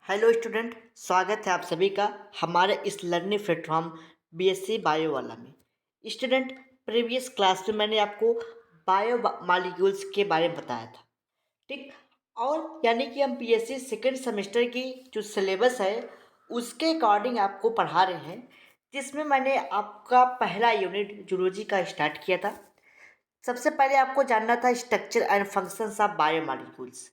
Hello student, स्वागत है आप सभी का हमारे इस लर्निंग प्लेटफॉर्म बीएससी बायो वाला में। स्टूडेंट, प्रीवियस क्लास में मैंने आपको बायो मॉलिक्यूल्स के बारे में बताया था, ठीक। और यानी कि हम बीएससी सेकेंड सेमेस्टर की जो सिलेबस है उसके अकॉर्डिंग आपको पढ़ा रहे हैं, जिसमें मैंने आपका पहला यूनिट जूलॉजी का स्टार्ट किया था। सबसे पहले आपको जानना था structure and functions of biomolecules.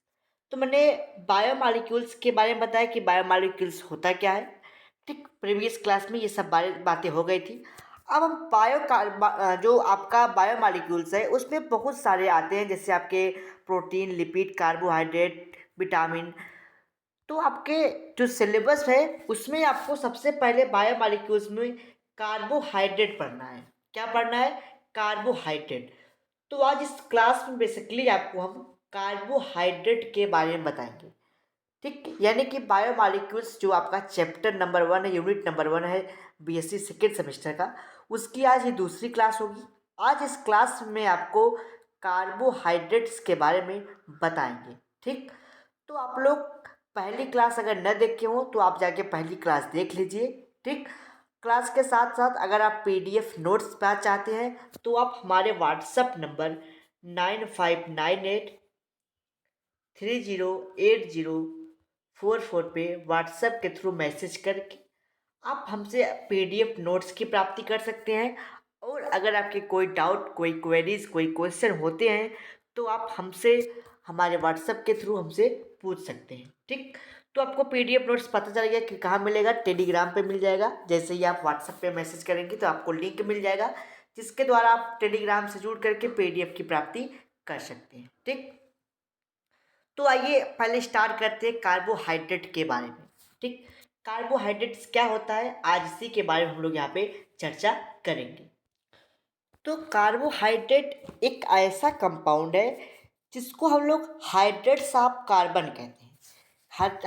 तो मैंने बायोमॉलिक्यूल्स के बारे में बताया कि बायोमॉलिक्यूल्स होता क्या है, ठीक। प्रीवियस क्लास में ये सब बातें हो गई थी। अब हम जो आपका बायोमॉलिक्यूल्स है उसमें बहुत सारे आते हैं, जैसे आपके प्रोटीन, लिपिड, कार्बोहाइड्रेट, विटामिन। तो आपके जो सिलेबस है उसमें आपको सबसे पहले बायोमॉलिक्यूल्स में कार्बोहाइड्रेट पढ़ना है। क्या पढ़ना है? कार्बोहाइड्रेट। तो आज इस क्लास में बेसिकली आपको हम कार्बोहाइड्रेट के बारे में बताएंगे, ठीक। यानी कि बायोमॉलिक्यूल्स जो आपका चैप्टर नंबर 1 है, यूनिट नंबर 1 है बीएससी सेकेंड सेमेस्टर का, उसकी आज ये दूसरी क्लास होगी। आज इस क्लास में आपको कार्बोहाइड्रेट्स के बारे में बताएंगे, ठीक। तो आप लोग पहली क्लास अगर न देखे हो तो आप जाके पहली क्लास देख लीजिए, ठीक। क्लास के साथ साथ अगर आप पीडीएफ नोट्स पा चाहते हैं तो आप हमारे व्हाट्सएप नंबर 9598308044 पे व्हाट्सएप के थ्रू मैसेज करके आप हमसे पीडीएफ नोट्स की प्राप्ति कर सकते हैं। और अगर आपके कोई डाउट, कोई क्वेरीज, कोई क्वेश्चन होते हैं तो आप हमसे हमारे व्हाट्सएप के थ्रू हमसे पूछ सकते हैं, ठीक। तो आपको पीडीएफ नोट्स पता चल गया कि कहाँ मिलेगा? टेलीग्राम पे मिल जाएगा। जैसे ही आप व्हाट्सएप पे मैसेज करेंगे तो आपको लिंक मिल जाएगा, जिसके द्वारा आप टेलीग्राम से जुड़ करके पीडीएफ की प्राप्ति कर सकते हैं, ठीक। तो आइए पहले स्टार्ट करते हैं कार्बोहाइड्रेट के बारे में, ठीक। कार्बोहाइड्रेट्स क्या होता है, आज इसी के बारे में हम लोग यहाँ पे चर्चा करेंगे। तो कार्बोहाइड्रेट एक ऐसा कंपाउंड है जिसको हम लोग हाइड्रेट्स ऑफ कार्बन कहते हैं।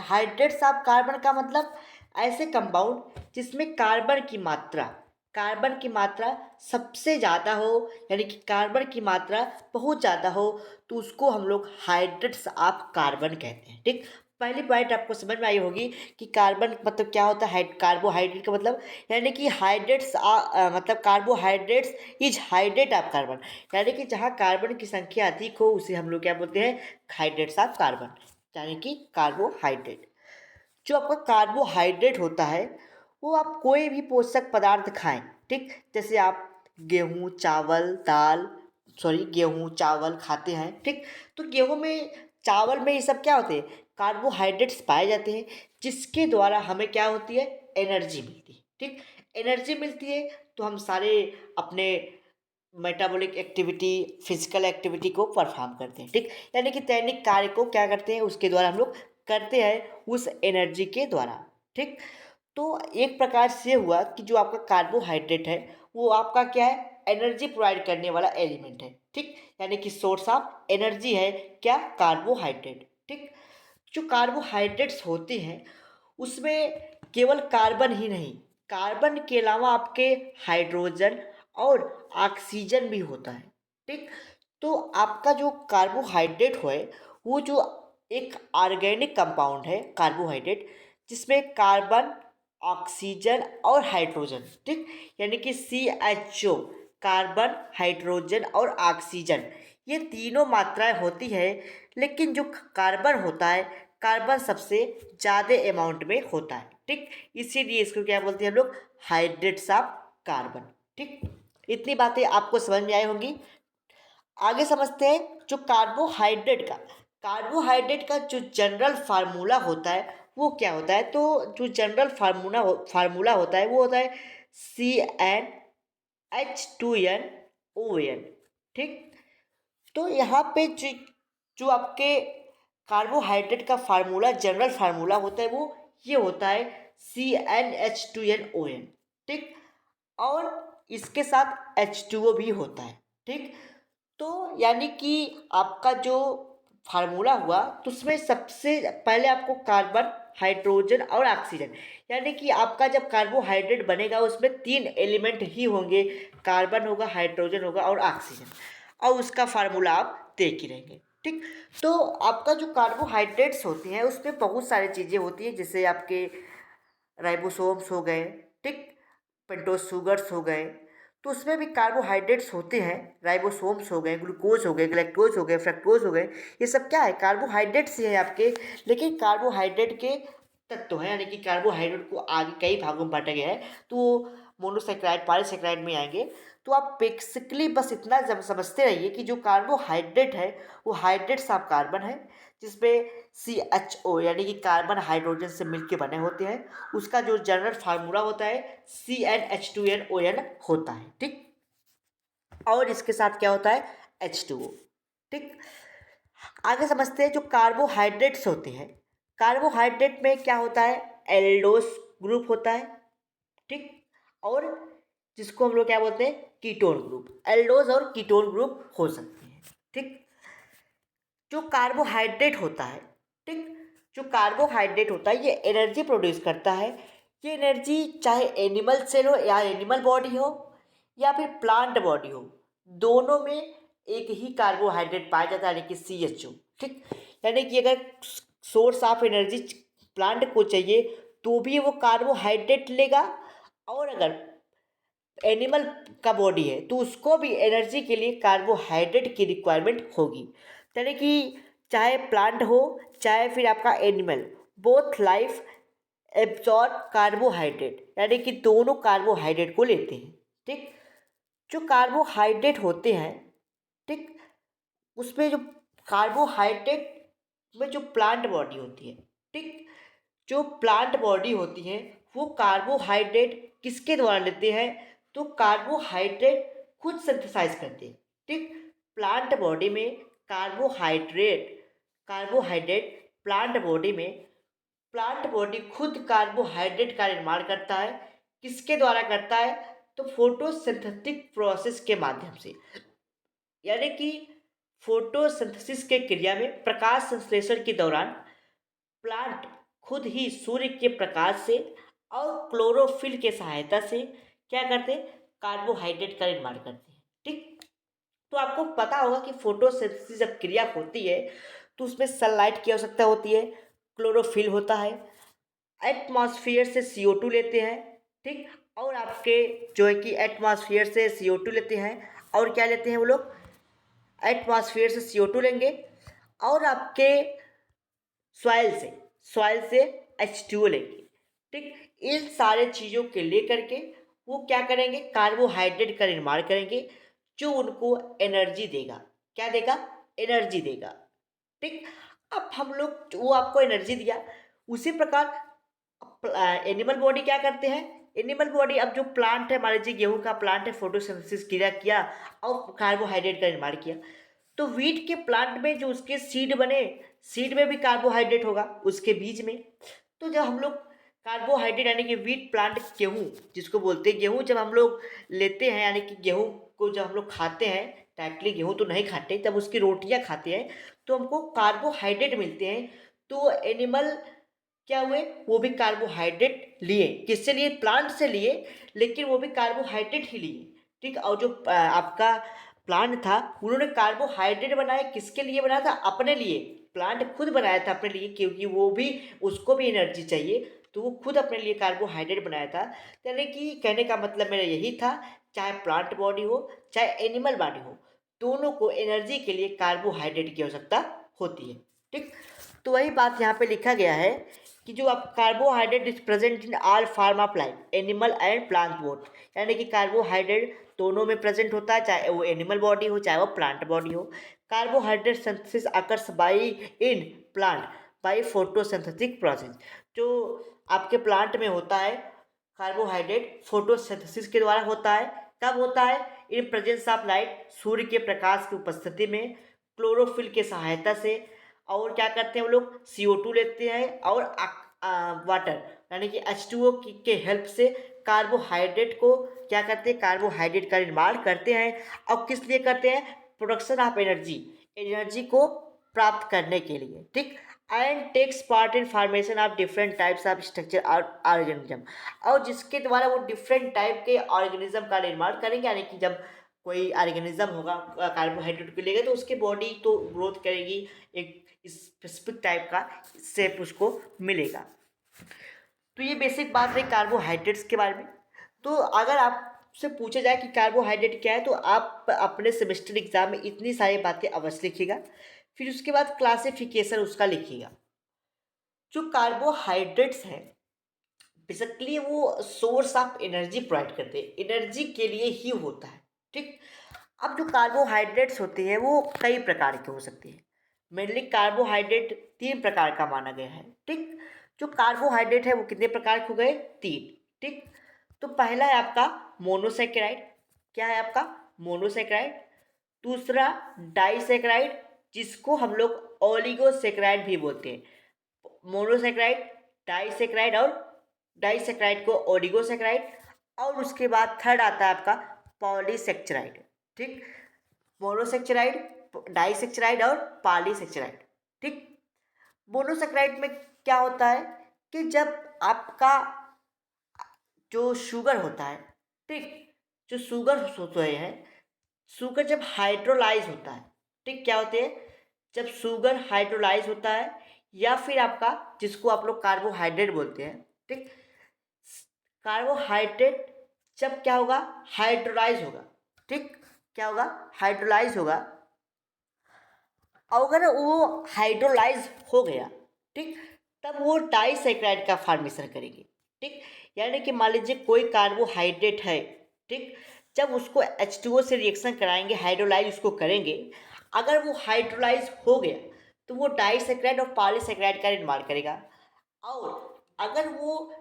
हाइड्रेट्स ऑफ कार्बन का मतलब ऐसे कंपाउंड जिसमें कार्बन की मात्रा सबसे ज़्यादा हो, यानी कि कार्बन की मात्रा बहुत ज़्यादा हो, तो उसको हम लोग हाइड्रेट्स ऑफ कार्बन कहते हैं, ठीक। पहली पॉइंट आपको समझ में आई होगी कि कार्बन मतलब क्या होता है। कार्बोहाइड्रेट का मतलब यानी कि मतलब carbohydrates is hydrate of carbon, यानी कि जहाँ कार्बन की संख्या अधिक हो उसे हम लोग क्या बोलते हैं? हाइड्रेट्स ऑफ कार्बन, यानी कि कार्बोहाइड्रेट। जो आपका कार्बोहाइड्रेट होता है वो आप कोई भी पोषक पदार्थ खाएं, ठीक। जैसे आप गेहूँ चावल खाते हैं, ठीक। तो गेहूँ में, चावल में ये सब क्या होते हैं? कार्बोहाइड्रेट्स पाए जाते हैं, जिसके द्वारा हमें क्या होती है? एनर्जी मिलती है, ठीक। एनर्जी मिलती है तो हम सारे अपने मेटाबॉलिक एक्टिविटी, फिजिकल एक्टिविटी को परफॉर्म करते हैं, ठीक। यानी कि दैनिक कार्य को क्या करते हैं? उसके द्वारा हम लोग करते हैं उस एनर्जी के द्वारा, ठीक। तो एक प्रकार से हुआ कि जो आपका कार्बोहाइड्रेट है वो आपका क्या है? एनर्जी प्रोवाइड करने वाला एलिमेंट है, ठीक। यानी कि सोर्स ऑफ एनर्जी है क्या? कार्बोहाइड्रेट, ठीक। जो कार्बोहाइड्रेट्स होते हैं उसमें केवल कार्बन ही नहीं, कार्बन के अलावा आपके हाइड्रोजन और ऑक्सीजन भी होता है, ठीक। तो आपका जो कार्बोहाइड्रेट है वो जो एक ऑर्गेनिक कंपाउंड है कार्बोहाइड्रेट, जिसमें कार्बन, ऑक्सीजन और हाइड्रोजन, ठीक। यानी कि CHO, कार्बन, हाइड्रोजन और ऑक्सीजन, ये तीनों मात्राएं होती है। लेकिन जो कार्बन होता है, कार्बन सबसे ज़्यादा अमाउंट में होता है, ठीक। इसीलिए इसको क्या बोलते हैं हम लोग? हाइड्रेट्स ऑफ कार्बन, ठीक। इतनी बातें आपको समझ में आई होंगी। आगे समझते हैं जो कार्बोहाइड्रेट का जो जनरल फार्मूला होता है वो क्या होता है। तो जो जनरल फार्मूला होता है वो होता है CnH2nOn, ठीक। तो यहाँ पे जो आपके कार्बोहाइड्रेट का फार्मूला, जनरल फार्मूला होता है वो ये होता है CnH2nOn, ठीक। और इसके साथ H2O भी होता है, ठीक। तो यानी कि आपका जो फार्मूला हुआ तो उसमें सबसे पहले आपको कार्बन, हाइड्रोजन और ऑक्सीजन, यानी कि आपका जब कार्बोहाइड्रेट बनेगा उसमें 3 एलिमेंट ही होंगे, कार्बन होगा, हाइड्रोजन होगा और ऑक्सीजन। और उसका फार्मूला आप देख ही रहेंगे, ठीक। तो आपका जो कार्बोहाइड्रेट्स होते हैं उसमें बहुत सारी चीज़ें होती हैं, जैसे आपके राइबोसोम्स हो गए, ठीक, पेंटोस शुगर्स हो गए, तो उसमें भी कार्बोहाइड्रेट्स होते हैं। राइबोसोम्स हो गए, ग्लूकोज हो गए, ग्लैक्टोज हो गए, फ्रक्टोज हो गए, ये सब क्या है, कार्बोहाइड्रेट्स ही हैं आपके। लेकिन कार्बोहाइड्रेट के तत्व हैं, यानी कि कार्बोहाइड्रेट को आगे कई भागों में बांटा गया है, तो मोनोसेक्राइड पॉलीसेक्राइड में आएंगे। तो आप बेसिकली बस इतना समझते रहिए कि जो कार्बोहाइड्रेट है वो हाइड्रेट्स ऑफ कार्बन है, जिसमें CHO यानी कि कार्बन हाइड्रोजन से मिलके बने होते हैं। उसका जो जनरल फार्मूला होता है CnH2nOn होता है, ठीक। और इसके साथ क्या होता है, H2O, ठीक। आगे समझते हैं जो कार्बोहाइड्रेट्स होते हैं। कार्बोहाइड्रेट में क्या होता है, एल्डोस ग्रुप होता है, ठीक। और जिसको हम लोग क्या बोलते हैं, कीटोन ग्रुप। एल्डोज और कीटोन ग्रुप हो सकते हैं, ठीक। जो कार्बोहाइड्रेट होता है, ठीक, जो कार्बोहाइड्रेट होता है ये एनर्जी प्रोड्यूस करता है। ये एनर्जी चाहे एनिमल सेल हो या एनिमल बॉडी हो या फिर प्लांट बॉडी हो, दोनों में एक ही कार्बोहाइड्रेट पाया जाता है, यानी कि CHO, ठीक। यानी कि अगर सोर्स ऑफ एनर्जी प्लांट को चाहिए तो भी वो कार्बोहाइड्रेट लेगा, और अगर एनिमल का बॉडी है तो उसको भी एनर्जी के लिए कार्बोहाइड्रेट की रिक्वायरमेंट होगी। यानी कि चाहे प्लांट हो चाहे फिर आपका animal, both life absorb carbohydrate, यानी कि दोनों कार्बोहाइड्रेट को लेते हैं, ठीक। जो कार्बोहाइड्रेट होते हैं, ठीक, उसमें जो कार्बोहाइड्रेट में जो प्लांट बॉडी होती है, ठीक, जो प्लांट बॉडी होती है वो कार्बोहाइड्रेट किसके द्वारा लेते हैं, तो कार्बोहाइड्रेट खुद सिंथेसाइज करते हैं, ठीक। प्लांट बॉडी में कार्बोहाइड्रेट कार्बोहाइड्रेट प्लांट बॉडी खुद कार्बोहाइड्रेट का निर्माण करता है। किसके द्वारा करता है, तो फोटोसिंथेटिक प्रोसेस के माध्यम से, यानी कि फोटोसिंथेसिस के क्रिया में प्रकाश संश्लेषण के दौरान प्लांट खुद ही सूर्य के प्रकाश से और क्लोरोफिल के सहायता से क्या करते हैं, कार्बोहाइड्रेट का निर्माण करते हैं, ठीक। तो आपको पता होगा कि फोटोसिंथेसिस जब क्रिया होती है तो उसमें सनलाइट की आवश्यकता होती है, क्लोरोफिल होता है, एटमॉस्फेयर से CO2 लेते हैं, ठीक। और आपके जो है कि एटमॉस्फेयर से CO2 लेते हैं, और क्या लेते हैं वो लोग, एटमॉस्फेयर से CO2 लेंगे, और आपके सॉइल से H2O लेंगे, ठीक। इन सारे चीज़ों के लेकर के वो क्या करेंगे, कार्बोहाइड्रेट का निर्माण करेंगे, जो उनको एनर्जी देगा। क्या देगा, एनर्जी देगा, ठीक। अब हम लोग, वो आपको एनर्जी दिया, उसी प्रकार एनिमल बॉडी क्या करते हैं, एनिमल बॉडी, अब जो प्लांट है, मान लीजिए गेहूं का प्लांट है, फोटोसिंथेसिस क्रिया किया और कार्बोहाइड्रेट का निर्माण किया, तो वीट के प्लांट में जो उसके सीड बने, सीड में भी कार्बोहाइड्रेट होगा उसके बीज में। तो जब हम लोग कार्बोहाइड्रेट यानी कि वीट प्लांट, गेहूँ जिसको बोलते हैं, गेहूँ जब हम लोग लेते हैं, यानी कि गेहूँ को जब हम लोग खाते हैं, डायरेक्टली गेहूँ तो नहीं खाते, तब उसकी रोटियां खाते हैं तो हमको कार्बोहाइड्रेट मिलते हैं। तो एनिमल क्या हुए, वो भी कार्बोहाइड्रेट लिए, किससे लिए, प्लांट से लिए, लेकिन वो भी कार्बोहाइड्रेट ही लिए, ठीक। और जो आपका प्लांट था उन्होंने कार्बोहाइड्रेट बनाया, किसके लिए बनाया था, अपने लिए। प्लांट खुद बनाया था अपने लिए, क्योंकि वो भी, उसको भी एनर्जी चाहिए, तो वो खुद अपने लिए कार्बोहाइड्रेट बनाया था। यानी कि कहने का मतलब मेरा यही था, चाहे प्लांट बॉडी हो चाहे एनिमल बॉडी हो, दोनों को एनर्जी के लिए कार्बोहाइड्रेट की आवश्यकता होती है, ठीक। तो वही बात यहाँ पे लिखा गया है कि जो आप carbohydrate is present in all form of life, animal and plant both, यानी कि कार्बोहाइड्रेट दोनों में प्रेजेंट होता है, चाहे वो एनिमल बॉडी हो चाहे वो प्लांट बॉडी हो। Carbohydrate synthesis occurs by in plant by photosynthetic process, जो आपके प्लांट में होता है कार्बोहाइड्रेट फोटोसिंथेसिस के द्वारा होता है। कब होता है, इन प्रेजेंस ऑफ लाइट, सूर्य के प्रकाश की उपस्थिति में, क्लोरोफिल के सहायता से, और क्या करते हैं वो लोग, CO2 लेते हैं, और वाटर यानी कि H2O के हेल्प से कार्बोहाइड्रेट को क्या करते हैं, कार्बोहाइड्रेट का निर्माण करते हैं। और किस लिए करते हैं, प्रोडक्शन ऑफ एनर्जी, एनर्जी को प्राप्त करने के लिए, ठीक। And takes part in formation of different types of structure और ऑर्गेनिज्म, और जिसके द्वारा वो डिफरेंट टाइप के ऑर्गेनिज्म का निर्माण करेंगे, यानी कि जब कोई ऑर्गेनिज्म होगा कार्बोहाइड्रेट को लेगा तो उसकी बॉडी तो ग्रोथ करेगी, एक स्पेसिफिक टाइप का शेप उसको मिलेगा। तो ये बेसिक बात है कार्बोहाइड्रेट्स के बारे में। तो अगर आपसे पूछा जाए कि कार्बोहाइड्रेट क्या है तो आप अपने सेमेस्टर एग्जाम में इतनी सारी बातें अवश्य लिखिएगा। फिर उसके बाद क्लासिफिकेशन उसका लिखिएगा। जो कार्बोहाइड्रेट्स हैं बेसिकली वो सोर्स ऑफ एनर्जी प्रोवाइड करते हैं, एनर्जी के लिए ही होता है। ठीक। अब जो कार्बोहाइड्रेट्स होते हैं वो कई प्रकार के हो सकते हैं। मेनली कार्बोहाइड्रेट 3 प्रकार का माना गया है। ठीक। जो कार्बोहाइड्रेट है वो कितने प्रकार के हो गए? 3। ठीक। तो पहला है आपका मोनोसेकेराइड। क्या है आपका? मोनोसेकेराइड। दूसरा डाइसेकेराइड, जिसको हम लोग ओलिगोसेकेराइड भी बोलते हैं। मोनोसेकेराइड, डाइसेकेराइड और डाइसेकेराइड को ओलिगोसेकेराइड। और उसके बाद थर्ड आता है आपका पॉलीसेकेराइड। ठीक। मोनोसेकेराइड, डाइसेकेराइड और पॉलीसेकेराइड। ठीक। मोनोसेकेराइड में क्या होता है कि जब आपका जो शुगर होता है, ठीक, जो शुगर होते हैं, शुगर जब हाइड्रोलाइज होता है, ठीक, क्या होते हैं? जब शुगर हाइड्रोलाइज होता है या फिर आपका जिसको आप लोग कार्बोहाइड्रेट बोलते हैं, ठीक, कार्बोहाइड्रेट जब क्या होगा? हाइड्रोलाइज होगा। ठीक। क्या होगा? हाइड्रोलाइज होगा। अगर वो हाइड्रोलाइज हो गया, ठीक, तब वो डाइसेकेराइड का फॉर्मेशन करेंगे। ठीक। यानी कि मान लीजिए कोई कार्बोहाइड्रेट है, ठीक, जब उसको H2O से रिएक्शन कराएंगे, हाइड्रोलाइज उसको करेंगे, अगर वो हाइड्रोलाइज हो गया तो वो डाइसेकेराइड और पॉलीसेकेराइड का निर्माण करेगा। और अगर वो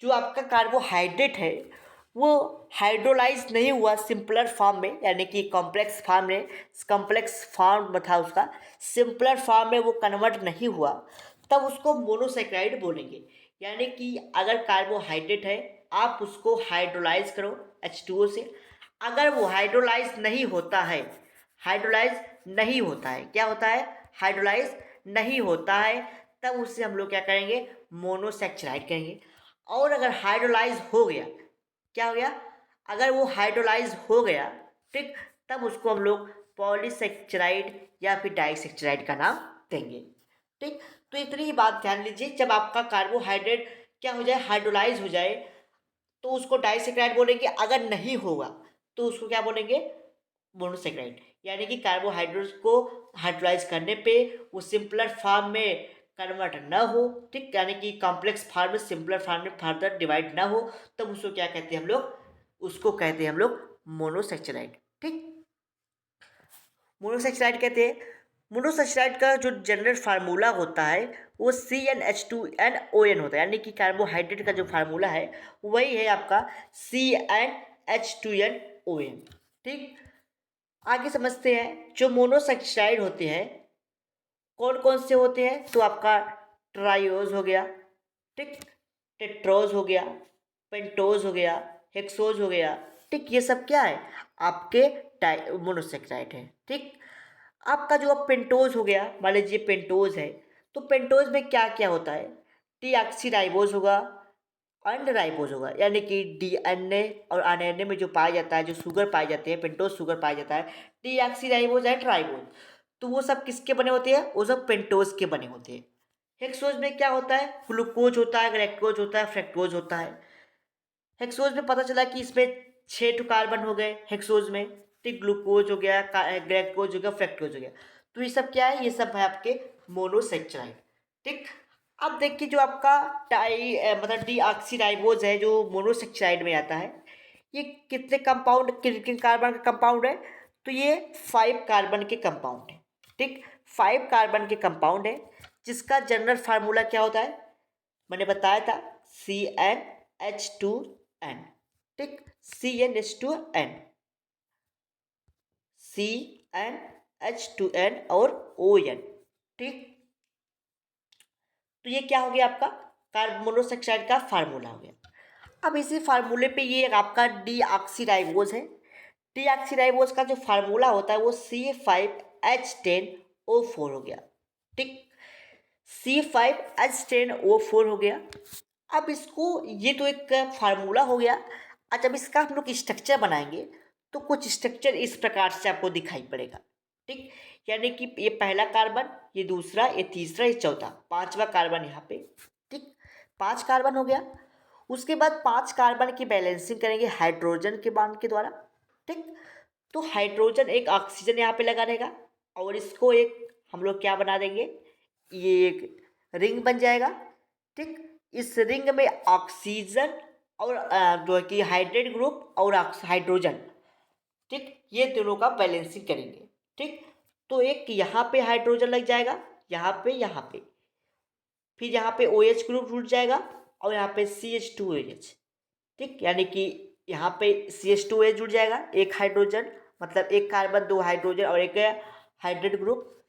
जो आपका कार्बोहाइड्रेट है वो हाइड्रोलाइज नहीं हुआ सिंपलर फॉर्म में, यानी कि कॉम्प्लेक्स फॉर्म में, कॉम्प्लेक्स फॉर्म था उसका, सिंपलर फॉर्म में वो कन्वर्ट नहीं हुआ, तब उसको मोनोसेकेराइड बोलेंगे। यानी कि अगर कार्बोहाइड्रेट है आप उसको हाइड्रोलाइज करो H2O से, अगर वो हाइड्रोलाइज नहीं होता है, हाइड्रोलाइज नहीं होता है, क्या होता है? हाइड्रोलाइज नहीं होता है, तब उससे हम लोग क्या करेंगे? मोनोसेकेराइड करेंगे। और अगर हाइड्रोलाइज हो गया, क्या हो गया? अगर वो हाइड्रोलाइज हो गया, ठीक, तब उसको हम लोग पॉलीसेकेराइड या फिर डाइसेकेराइड का नाम देंगे। ठीक। तो इतनी ही बात ध्यान लीजिए, जब आपका कार्बोहाइड्रेट क्या हो जाए? हाइड्रोलाइज हो जाए तो उसको डाइसेकेराइड बोलेंगे। अगर नहीं होगा तो उसको क्या बोलेंगे? मोनोसेकेराइड। यानी कि कार्बोहाइड्रेट्स को हाइड्रोलाइज करने पे वो सिंपलर फॉर्म में कन्वर्ट न हो, ठीक, यानी कि कॉम्प्लेक्स फॉर्म में सिंपलर फॉर्म में फर्दर डिवाइड ना हो, तब उसको क्या कहते हैं हम लोग? उसको कहते हैं हम लोग मोनोसेकेराइड। ठीक। मोनोसेकेराइड कहते हैं। मोनोसेकेराइड का जो जनरल फार्मूला होता है वो CnH2nOn होता है, यानी कि कार्बोहाइड्रेट का जो फार्मूला है वही है आपका CnH2nOn। ठीक। आगे समझते हैं जो मोनोसेकेराइड होते हैं कौन कौन से होते हैं। तो आपका ट्राइओज हो गया, ठीक, टेट्रोज हो गया, पेंटोज हो गया, हेक्सोज हो गया। ठीक। ये सब क्या है? आपके मोनोसेकेराइड है। ठीक। आपका जो अब पेंटोज हो गया, मान लीजिए पेंटोज है, तो पेंटोज में क्या क्या होता है? डीऑक्सीराइबोज होगा एंड राइबोज होगा, यानी कि DNA और RNA में जो पाया जाता है, जो शुगर पाए जाते हैं, पेंटोज शुगर पाया जाता है, डीऑक्सीराइबोज एंड राइबोज, तो वो सब किसके बने होते हैं? वो सब पेंटोज के बने होते हैं। हेक्सोज में क्या होता है? ग्लूकोज होता है, ग्लैक्टोज होता है, फ्रक्टोज होता है। हेक्सोज में पता चला कि इसमें 6 कार्बन हो गए हेक्सोज में, ठीक, ग्लूकोज हो गया, ग्लैक्टोज हो गया, फ्रक्टोज हो गया। तो ये सब क्या है? ये सब है आपके मोनोसेकेराइड। ठीक। अब देखिए जो आपका मतलब डीऑक्सीराइबोज है जो मोनोसेकेराइड में आता है, ये कितने कंपाउंड, कितने कार्बन का कंपाउंड है? तो ये 5 कार्बन के कंपाउंड है। ठीक। 5 कार्बन के कंपाउंड है, जिसका जनरल फार्मूला क्या होता है? मैंने बताया था CnH2n। ठीक। CnH2n, CnH2n और ON। ठीक। तो ये क्या हो गया? आपका कार्बन मोनोसेकेराइड का फार्मूला हो गया। अब इसी फार्मूले पे ये आपका डीऑक्सीराइबोज है। डीऑक्सीराइबोज का जो फार्मूला होता है वो C5H10O4 हो गया। ठीक। C5H10O4 हो गया। अब इसको, ये तो एक फार्मूला हो गया। अच्छा, जब इसका हम लोग स्ट्रक्चर बनाएंगे तो कुछ स्ट्रक्चर इस प्रकार से आपको दिखाई पड़ेगा। ठीक, यानी कि ये पहला कार्बन, ये दूसरा, ये तीसरा, ये चौथा, पांचवा कार्बन यहाँ पे। ठीक, 5 कार्बन हो गया। उसके बाद 5 कार्बन की बैलेंसिंग करेंगे हाइड्रोजन के बॉन्ड के द्वारा। ठीक, तो हाइड्रोजन एक ऑक्सीजन यहाँ पे लगा रहेगा और इसको एक हम लोग क्या बना देंगे, ये एक रिंग बन जाएगा। ठीक, इस रिंग में ऑक्सीजन और जो है कि हाइड्रेट ग्रुप और हाइड्रोजन, ठीक, ये दोनों का बैलेंसिंग करेंगे। ठीक, तो एक यहाँ पे हाइड्रोजन लग जाएगा, यहाँ पे, फिर यहाँ पे OH ग्रुप जुड़ जाएगा और यहाँ पे CH2OH। ठीक, यानी कि यहाँ पे CH2OH जुड़ जाएगा, एक हाइड्रोजन, मतलब एक कार्बन, 2 हाइड्रोजन और एक हाइड्रेट ग्रुप।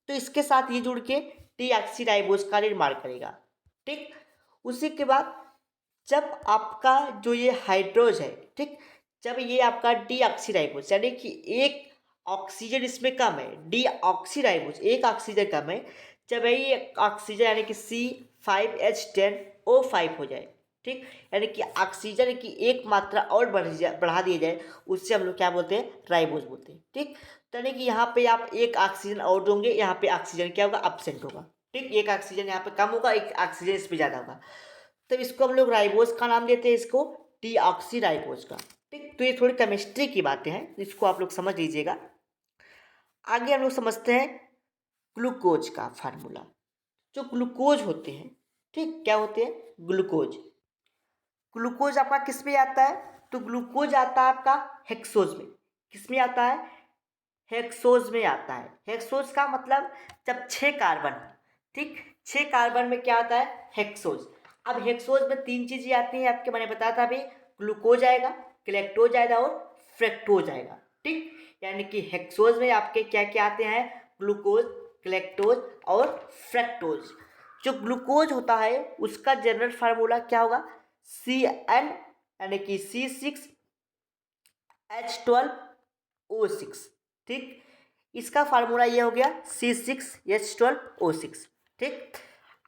तो इसके साथ ये जुड़ के डीऑक्सीराइबोज का निर्माण करेगा। ठीक, उसी के बाद जब आपका जो ये हाइड्रोज है, ठीक, जब ये आपका डीऑक्सीराइबोज यानी कि एक ऑक्सीजन इसमें कम है, डीऑक्सीराइबोज एक ऑक्सीजन कम है, जब ये ऑक्सीजन यानी कि C5H10O5 हो जाए, ठीक, यानी कि ऑक्सीजन की एक मात्रा और बढ़ा दी जाए, उससे हम लोग क्या बोलते हैं, राइबोज बोलते हैं। ठीक, तो यानी कि यहाँ पे आप एक ऑक्सीजन और दोगे, यहाँ पे ऑक्सीजन क्या होगा, एब्सेंट होगा। ठीक, एक ऑक्सीजन यहाँ पे कम होगा, एक ऑक्सीजन इस पे ज़्यादा होगा, तब इसको हम लोग राइबोज का नाम देते हैं, इसको डीऑक्सीराइबोज का। ठीक, तो ये थोड़ी केमिस्ट्री की बातें हैं, इसको आप लोग समझ लीजिएगा। आगे हम लोग समझते हैं ग्लूकोज का फार्मूला। जो ग्लूकोज होते हैं, ठीक, क्या होते हैं, ग्लूकोज। ग्लूकोज आपका किस में आता है, तो ग्लूकोज आता है आपका हेक्सोज में। किस में आता है, हेक्सोज में आता है। हेक्सोज का मतलब जब 6 कार्बन, ठीक, 6 कार्बन में क्या आता है, हेक्सोज। अब हेक्सोज में 3 चीज़ें आती हैं, आपके मैंने बताया था अभी, ग्लूकोज आएगा, गैलेक्टोज आएगा और फ्रक्टोज आएगा। ठीक, यानी कि हेक्सोज में आपके क्या क्या आते हैं, ग्लूकोज, गैलेक्टोज और फ्रक्टोज। जो ग्लूकोज होता है उसका जनरल फार्मूला क्या होगा, CN यानी कि C6H12O6। ठीक, इसका फार्मूला ये हो गया C6H12O6। ठीक,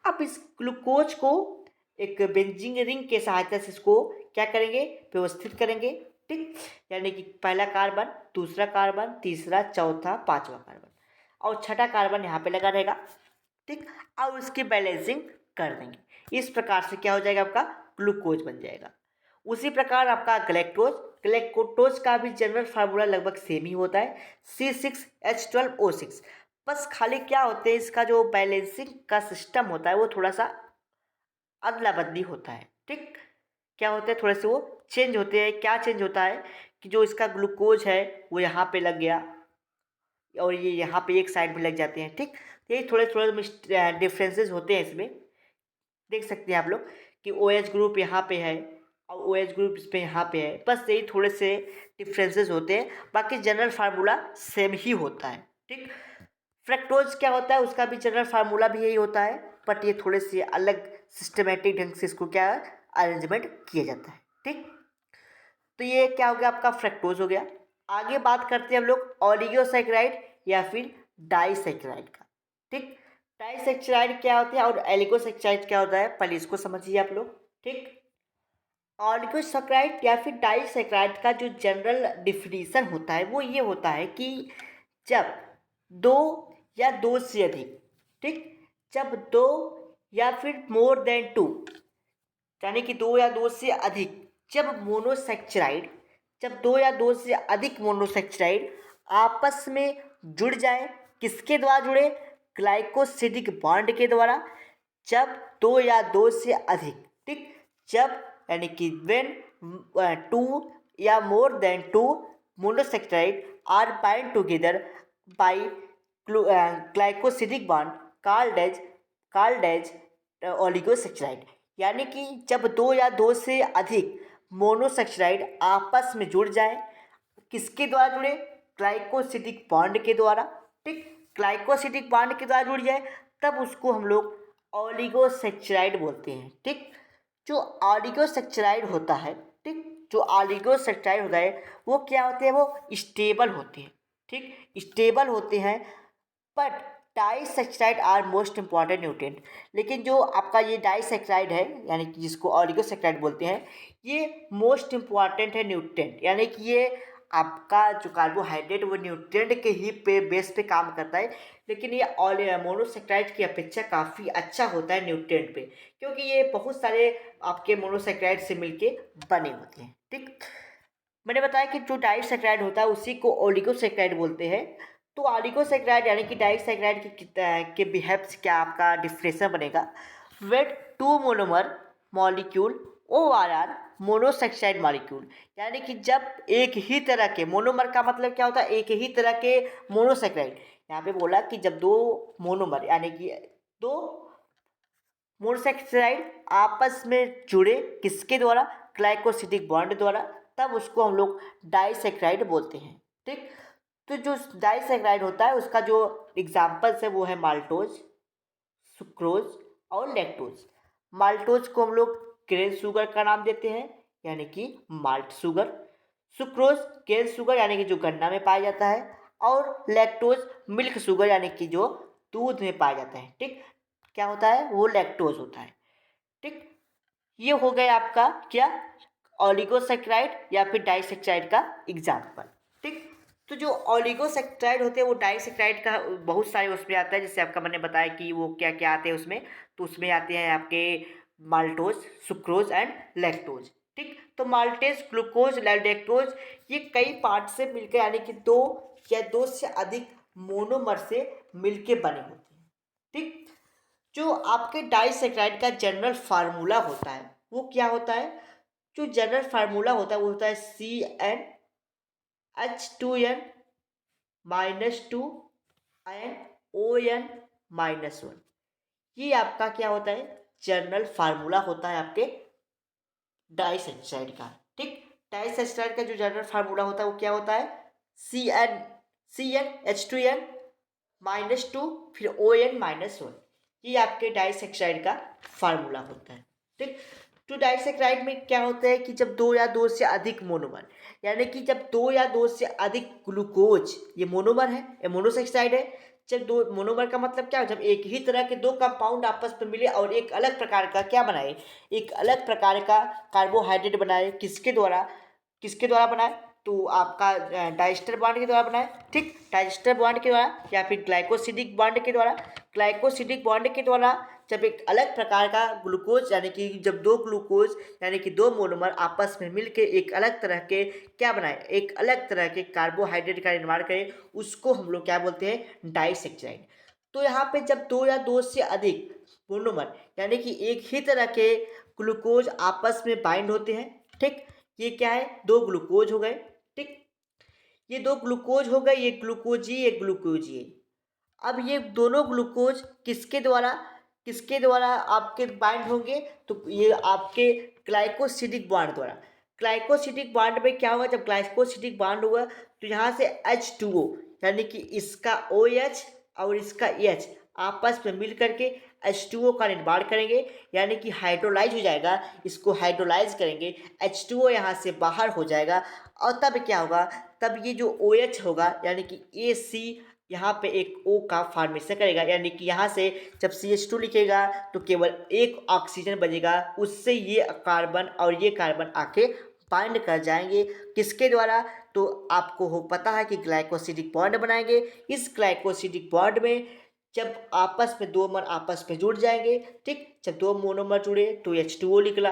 अब इस ग्लूकोज को एक बेंजीन रिंग के सहायता से इसको क्या करेंगे, व्यवस्थित करेंगे। ठीक, यानी कि पहला कार्बन, दूसरा कार्बन, तीसरा, चौथा, पांचवा कार्बन और छठा कार्बन यहाँ पे लगा रहेगा। ठीक, अब उसकी बैलेंसिंग कर देंगे, इस प्रकार से क्या हो जाएगा, आपका ग्लूकोज बन जाएगा। उसी प्रकार आपका गैलेक्टोज, गैलेक्टोज का भी जनरल फार्मूला लगभग सेम ही होता है, C6H12O6। बस खाली क्या होते हैं, इसका जो बैलेंसिंग का सिस्टम होता है वो थोड़ा सा अदला बदली होता है। ठीक, क्या होता है, थोड़े से वो चेंज होते हैं। क्या चेंज होता है कि जो इसका ग्लूकोज है वो यहाँ पे लग गया और ये यहाँ पे एक साइड में लग जाते हैं। ठीक, तो ये थोड़े थोड़े डिफरेंसेस होते हैं इसमें, देख सकते हैं आप लोग कि OH ग्रुप यहाँ पे है और OH ग्रुप इस पे यहाँ पे है, बस यही थोड़े से डिफरेंसेस होते हैं, बाकी जनरल फार्मूला सेम ही होता है। ठीक, फ्रक्टोज क्या होता है, उसका भी जनरल फार्मूला भी यही होता है, बट ये थोड़े से अलग सिस्टमेटिक ढंग से इसको क्या अरेंजमेंट किया जाता है। ठीक, तो ये क्या हो गया, आपका फ्रक्टोज हो गया। आगे बात करते हैं हम लोग ऑलिगोसैकेराइड या फिर डाइसैकेराइड का। ठीक, डाइसैकेराइड क्या होता है और एलिगोसैकेराइड क्या होता है, पहले इसको समझिए आप लोग। ठीक, ऑलिगोसैकेराइड या फिर डाइसैकेराइड का जो जनरल डिफिनीशन होता है वो ये होता है कि जब दो या दो से अधिक, ठीक, जब दो या फिर मोर देन टू, यानी कि दो या दो से अधिक, जब मोनोसेक्चराइड, जब दो या दो से अधिक मोनोसेक्चराइड आपस में जुड़ जाए, किसके द्वारा जुड़े, ग्लाइकोसिडिक बॉन्ड के द्वारा। जब दो या दो से अधिक, ठीक, जब यानी कि व्हेन टू या more than two monosaccharide are bind together by glycosidic bond called as oligosaccharide. यानी कि जब दो या दो से अधिक मोनोसेक्चराइड आपस में जुड़ जाए, किसके द्वारा जुड़े, ग्लाइकोसिडिक बॉन्ड के द्वारा। ठीक, ग्लाइकोसिडिक बॉन्ड के द्वारा जुड़ जाए तब उसको हम लोग ओलिगोसेक्चराइड बोलते हैं। ठीक, जो ओलिगोसेक्चराइड होता है, ठीक, जो ओलिगोसेक्चराइड होता है वो क्या होते हैं, वो स्टेबल होते हैं। ठीक, स्टेबल होते हैं, but disaccharide are most important nutrient. लेकिन जो आपका ये डाइसेक्राइड है यानी कि जिसको ऑलिगोसेक्राइड बोलते हैं, ये मोस्ट इंपॉर्टेंट है न्यूट्रिएंट, यानी कि ये आपका जो कार्बोहाइड्रेट वो न्यूट्रिएंट के ही पे बेस पे काम करता है, लेकिन ये ऑल मोनोसेक्राइड की अपेक्षा काफ़ी अच्छा होता है न्यूट्रिएंट पे, क्योंकि ये बहुत सारे आपके मोनोसेक्राइड से मिलके बने होते हैं। ठीक, मैंने बताया कि जो डाइसेक्राइड होता है उसी को ओलिगोसेक्राइड बोलते हैं। तो ओलिगोसेक्राइड यानी कि डाइसेक्राइड के बिहेव से क्या आपका डिफरेंशिएशन बनेगा, wait two monomer molecule ORR monosaccharide molecule, यानी कि जब एक ही तरह के मोनोमर का मतलब क्या होता है, एक ही तरह के मोनोसेक्राइड। यहाँ पे बोला कि जब दो मोनोमर यानी कि दो मोनोसेक्साइड आपस में जुड़े किसके द्वारा, ग्लाइकोसिडिक बॉन्ड द्वारा, तब उसको हम लोग डाइसेक्राइड बोलते हैं। ठीक, तो जो डाइसेक्राइड होता है उसका जो एग्जाम्पल्स है वो है माल्टोज, सुक्रोज और लैक्टोज। माल्टोज को हम लोग ग्रेन शुगर का नाम देते हैं यानी कि malt sugar, sucrose cane sugar यानी कि जो गन्ना में पाया जाता है, और लैक्टोज मिल्क शुगर यानी कि जो दूध में पाया जाता है। ठीक, क्या होता है वो लैक्टोज होता है। ठीक, ये हो गया आपका क्या, ओलिगोसेक्राइड या फिर डाइसेक्राइड का एग्जाम्पल। ठीक, तो जो ओलिगोसेक्राइड होते हैं वो डाइसेक्राइड का बहुत सारे उसमें आता है, जैसे आपका मैंने बताया कि वो क्या क्या आते हैं उसमें, तो उसमें आते हैं आपके माल्टोज, सुक्रोज एंड लैक्टोज। ठीक, तो माल्टेज, ग्लूकोज, लैक्टोज ये कई पार्ट से मिलकर यानी कि दो या दो से अधिक मोनोमर से मिलके बने होते हैं। ठीक, जो आपके डाइसेक्राइड का जनरल फार्मूला होता है वो क्या होता है, जो जनरल फार्मूला होता है वो होता है CnH2n-2 and ON-1। ये आपका क्या होता है, जनरल फार्मूला होता है आपके डाइसेक्राइड का। ठीक, डाइसेक्राइड का जो जनरल फार्मूला होता है वो क्या होता है, CnH2n-2 फिर ON-1। ये आपके डाइसेक्राइड का फार्मूला होता है। ठीक, तो डाइसेक्राइड में क्या होता है कि जब दो या दो से अधिक मोनोमर, यानी कि जब दो या दो से अधिक ग्लूकोज, ये मोनोमर है, ये मोनोसेक्साइड है। जब दो मोनोमर का मतलब क्या है, जब एक ही तरह के दो कंपाउंड आपस में मिले और एक अलग प्रकार का क्या बनाए, एक अलग प्रकार का कार्बोहाइड्रेट बनाए, किसके द्वारा बनाए, तो आपका डाइस्टर बॉन्ड के द्वारा बनाए। ठीक, डाइस्टर बॉन्ड के द्वारा या फिर ग्लाइकोसिडिक बॉन्ड के द्वारा। ग्लाइकोसिडिक बॉन्ड के द्वारा जब एक अलग प्रकार का ग्लूकोज यानी कि जब दो ग्लूकोज यानी कि दो मोनोमर आपस में मिलके एक अलग तरह के क्या बनाए, एक अलग तरह के कार्बोहाइड्रेट का निर्माण करें, उसको हम लोग क्या बोलते हैं, डाइसेक्राइड। तो यहाँ पे जब दो या दो से अधिक मोनोमर यानी कि एक ही तरह के ग्लूकोज आपस में बाइंड होते हैं। ठीक, ये क्या है, दो ग्लूकोज हो गए। ठीक, ये दो ग्लूकोज हो गए, ये ग्लूकोज ये ग्लूकोज ये। अब ये दोनों ग्लूकोज किसके द्वारा आपके बाइंड होंगे, तो ये आपके ग्लाइकोसिडिक बॉन्ड द्वारा। ग्लाइकोसिडिक बॉन्ड में क्या होगा, जब ग्लाइकोसिडिक बॉन्ड हुआ तो यहाँ से H2O यानी कि इसका OH और इसका H आपस में मिल करके H2O का निर्माण करेंगे, यानी कि हाइड्रोलाइज हो जाएगा, इसको हाइड्रोलाइज करेंगे, H2O यहाँ से बाहर हो जाएगा। और तब क्या होगा, तब ये जो OH होगा यानी कि AC यहाँ पे एक O का फॉर्मेशन करेगा, यानी कि यहाँ से जब CH2 लिखेगा तो केवल एक ऑक्सीजन बचेगा, उससे ये कार्बन और ये कार्बन आके बाइंड कर जाएंगे किसके द्वारा, तो आपको हो पता है कि ग्लाइकोसिडिक बॉन्ड बनाएंगे। इस ग्लाइकोसिडिक बॉन्ड में जब आपस में दो मोनोमर आपस में जुड़ जाएंगे। ठीक, जब दो मोनोमर जुड़े तो H2O निकला